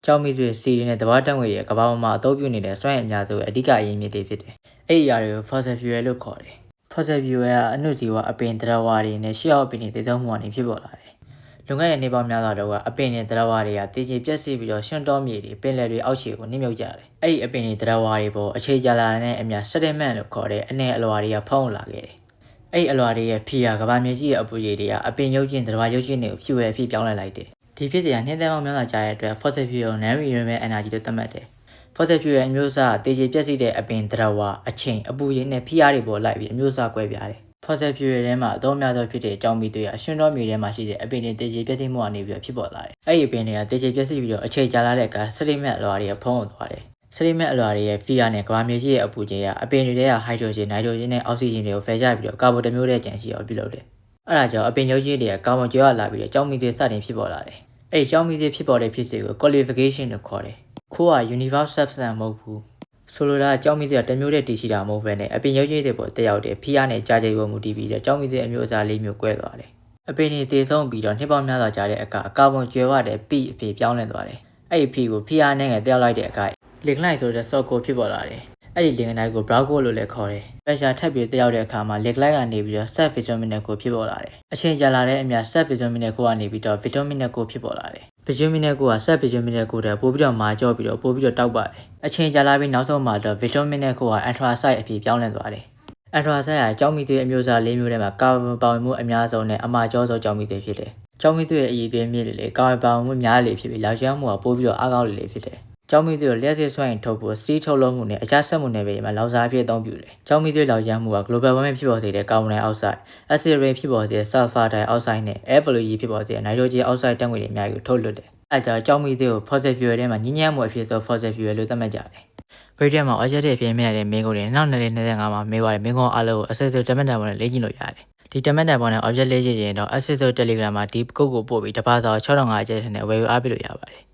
ကြောင်းမိတွေစီတွေနဲ့တဘာတံငွေတွေကဘာမှာအသုံးပြုနေတဲ့စွမ်းရည်အများစုအဓိကအရင်းမြစ်တွေဖြစ်တယ်။အဲ့ဒီအရာတွေကို fossil fuel လို့ခေါ်တယ်။ fossil fuel ကအနှုတ်စီဝအပင်တရားဝါတွေနဲ့ရှေ့အောင်အပင်တွေတည်သုံးမှုအနေဖြစ်ပေါ်လာတယ်။လွန်ခဲ့တဲ့နှစ်ပေါင်းများစွာတော့ကအပင်တွေတရားဝါတွေကတည်ကြည်ပြည့်စည်ပြီးတော့ရှင်တော်မြေတွေပင်လယ်တွေအောက်ခြေကိုနှိမ့်မြုပ်ကြတယ်။အဲ့ဒီအပင်တွေတရားဝါတွေပေါ်အခြေကျလာတဲ့အမြစတက်မန်လို့ခေါ်တဲ့အနယ်အလွာတွေကဖုံးလာခဲ့တယ်။အဲ့ဒီအလွာတွေရဲ့ဖီယာကဘာမြေကြီးရဲ့အပူကြီးတွေကအပင်ရုပ်ချင်းတရားရုပ်ချင်းတွေကိုဖြူဝဲအဖြစ်ပြောင်းလဲလိုက်တယ်။ဒီဖြစ်တဲ့နှစ်သက်ပေါင်းများစွာကြာတဲ့အတွက် fossil fuel non-renewable energy လို့သတ်မှတ်တယ်။ fossil fuel အမျိုးအစားတည်ကြည်ပြည့်စည်တဲ့အပင်တရားဝါအချိန်အပူရင်းနဲ့ဖီယာတွေပေါ်လိုက်ပြီးအမျိုးအစားကွဲပြားတယ်။ fossil fuel ထဲမှာအသုံးများသောဖြစ်တဲ့အကြောင်းမိတွေကအရှင်တော်မြေထဲမှာရှိတဲ့အပင်တွေတည်ကြည်ပြည့်စည်မှုအနေပြီးဖြစ်ပေါ်လာတယ်။အဲ့ဒီအပင်တွေကတည်ကြည်ပြည့်စည်ပြီးတော့အခြေကျလာတဲ့အခါစတိမက်အလွာတွေကဖုံးသွားတယ်။စတိမက်အလွာတွေရဲ့ဖီယာနဲ့ကဘာမြေကြီးရဲ့အပူချိန်ကအပင်တွေထဲကဟိုက်ဒရိုဂျင်နိုက်ထရိုဂျင်နဲ့အောက်ဆီဂျင်တွေကိုဖယ်ရှားပြီးတော့ကာဗွန်တစ်မျိုးတည်းကျန်ရှိအောင်ပြုလုပ်တယ်။အဲ့ဒါကြောင့်အပင်ရုပ်ကြီးတွေကကာဗွန်ကြွယ်ဝလာပြီးတော့ကြောင်းမိတွေစတင်ဖြစ်ပေါ်လာတယ်။အဲ့ဒီကြောင်းမိတွေဖြစ်ပေါ်တဲ့ဖြစ်စဉ်ကို qualification လို့ခေါ်တယ်။ခိုးက universal substance မဟုတ်ဘူး။ဆိုလိုတာကြောင်းမိတွေကတစ်မျိုးတည်းတည်ရှိတာမဟုတ်ဘဲနဲ့အပင်ရုပ်ကြီးတွေပေါ်တက်ရောက်တဲ့ဖီယာနဲ့ကြာကြိမ်ပေါ်မူတည်ပြီးတော့ကြောင်းမိတွေအမျိုးအစား၄မျိုးကွဲသွားတယ်။အပင်တွေတည်ဆုံးပြီးတော့နှစ်ပေါင်းများစွာကြာတဲ့အခါကာဗွန်ကြွယ်ဝတဲ့ P အဖြစ်ပြောင်းလဲသွားတယ်။အဲ့ဒီ P ကိုဖီယာနဲ့ငယ်တက်လိုက်တဲ့အခါလင်္ဂလိုက်ဆိုတဲ့ salt ကိုဖြစ်ပေါ်လာတယ်။အဲ့ဒီလင်္ဂလိုက်ကို brown gold လို့လည်းခေါ်တယ်။ pressure ထပ်ပြီးတက်ရောက်တဲ့အခါမှာလင်္ဂလိုက်ကနေပြီးတော့ salt bituminous ကိုဖြစ်ပေါ်လာတယ်။အချိန်ကြာလာတဲ့အမျှ salt bituminous ကိုကနေပြီးတော့ bituminous ကိုဖြစ်ပေါ်လာတယ်။ bituminous ကိုက salt bituminous ကိုတည်းပို့ပြီးတော့မာကြော့ပြီးတော့ပို့ပြီးတော့တောက်ပါတယ်။အချိန်ကြာလာပြီးနောက်ဆုံးမှာတော့ bituminous ကိုက anthracite အဖြစ်ပြောင်းလဲသွားတယ်။ anthracite ကကြောင်းမိသွေးအမျိုးအစား၄မျိုးထဲမှာကာဗွန်ပါဝင်မှုအများဆုံးနဲ့အမာကျောဆုံးကြောင်းမိသွေးဖြစ်တယ်။ကြောင်းမိသွေးရဲ့အရည်အသွေးမြင့်လေကာဗွန်ပါဝင်မှုများလေဖြစ်ပြီးလောက်ကျန်းမှုကပို့ပြီးတော့အားကောင်းလေဖြစ်တယ်။ကြောင်းမိသွေးကိုလျှက်စစ်စွမ်းရင်ထုတ်ဖို့စီးထုတ်လုပ်မှုနဲ့အခြားစက်မှုတွေပဲမှာလောက်စားအဖြစ်အသုံးပြုတယ်။ကြောင်းမိသွေးလောက်ကျန်းမှုက global warming ဖြစ်ပေါ်စေတဲ့ကာဗွန်ဒိုင်အောက်ဆိုက်၊ acid rain ဖြစ်ပေါ်စေတဲ့ sulfur dioxide နဲ့ air pollution ဖြစ်ပေါ်စေတဲ့ nitrogen oxide ဓာတ်ငွေတွေအများကြီးကိုထုတ်လွှတ်တယ်။အဲဒါကြောင့်ကြောင်းမိသွေးကို fossil fuel ထဲမှာညဉ့်ညမ်းမှုအဖြစ်ဆို fossil fuel လို့သတ်မှတ်ကြတယ်။ Grade မှာ objective အဖြစ်မြင်ရတဲ့မင်းကိုတွေ2025မှာမေးသွားတဲ့မင်းကောအားလုံးကို access တမန်တန်ပေါ်နဲ့လေ့ကျင့်လို့ရတယ်။ဒီတမန်တန်ပေါ်နဲ့ object လေ့ကျင့်ရင်တော့ access Telegram မှာဒီကုတ်ကိုပို့ပြီးတပတ်စာ6500ကျပ်နဲ့ဝယ်ယူအားပေးလို့ရပါတယ်။